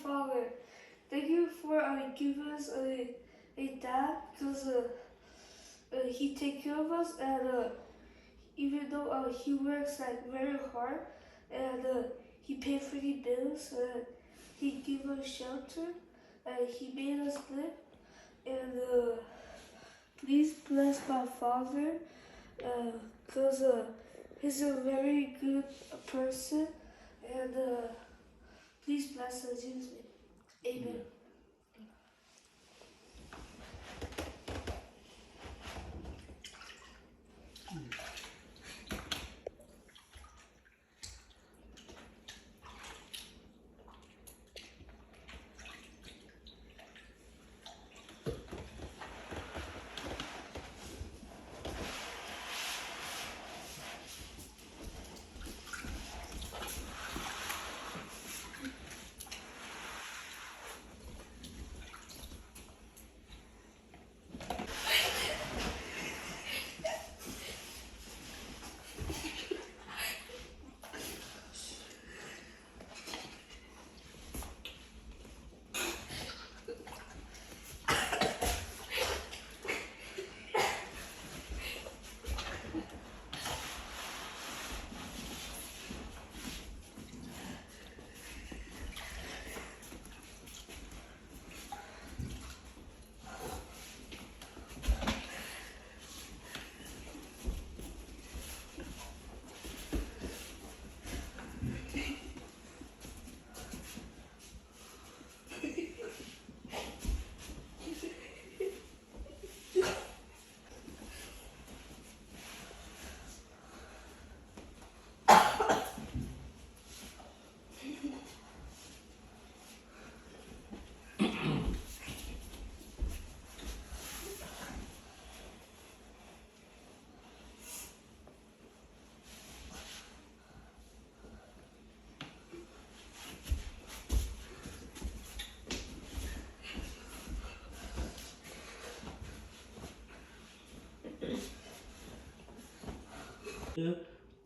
Father. Thank you for giving us a dad, because he take care of us, and even though he works like very hard, and he paid for the bills, he gave us shelter, and he made us live, and please bless my father, because he's a very good person, and please bless us, Jesus' name. Amen.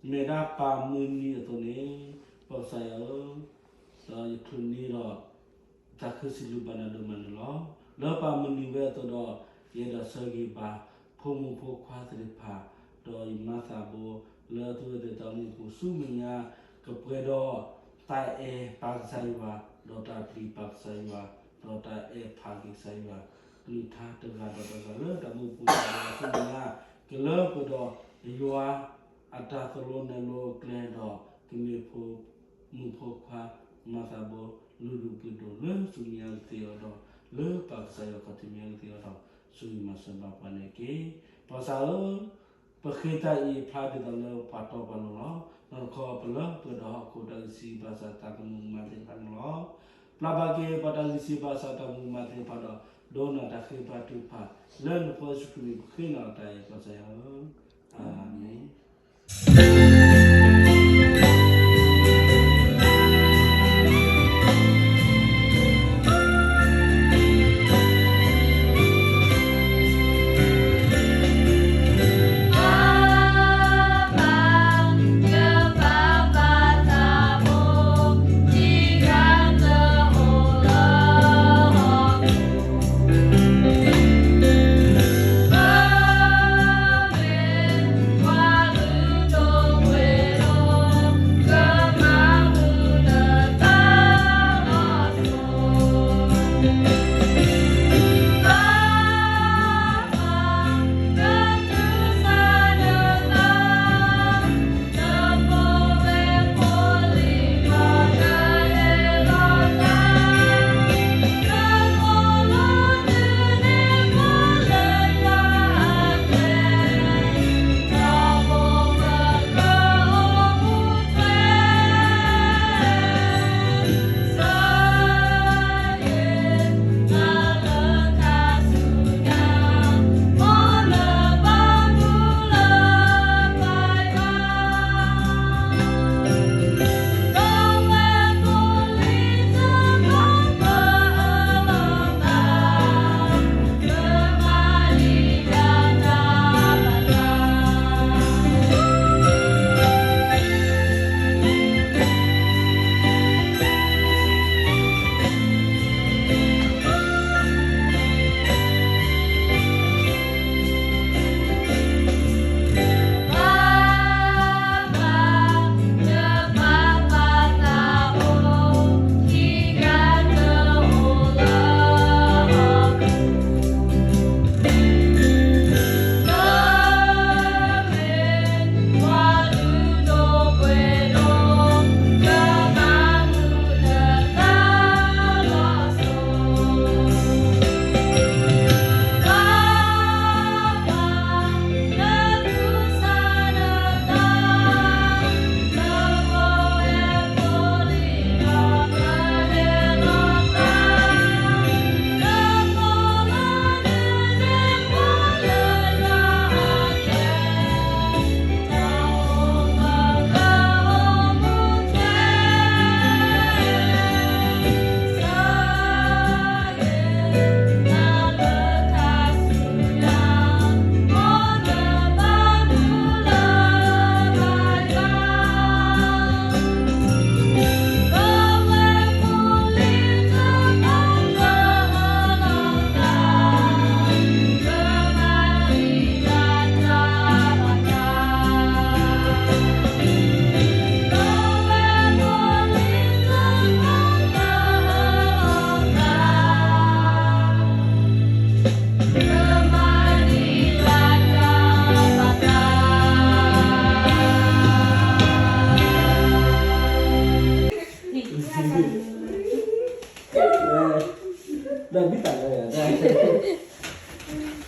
Mera pamuni atau ni pasaya yakun ni ro tak kesilu bana doman lo pamuni we atau do ye da sagi ba pomu po kwatri pa do imasa bo le tu de tamu ku suminya kepredo ta pak saiwa do ta pri pak saiwa do ta pagi saiwa lu ta tengah do le tamu ku suminya kele ko do yua ada telur nelo klendo kini po mupo kwa masabo lulu kido le sunyal tiodo le pak saya katimial tiodo sui masa bapa neke pasal pekerja i padi dalam pato panulo narko pela pada aku dari si bahasa tamu mati panulo pelabagi pada si bahasa tamu mati pada dona dakhi patu pa len po sukuri kena tai pasaya amin.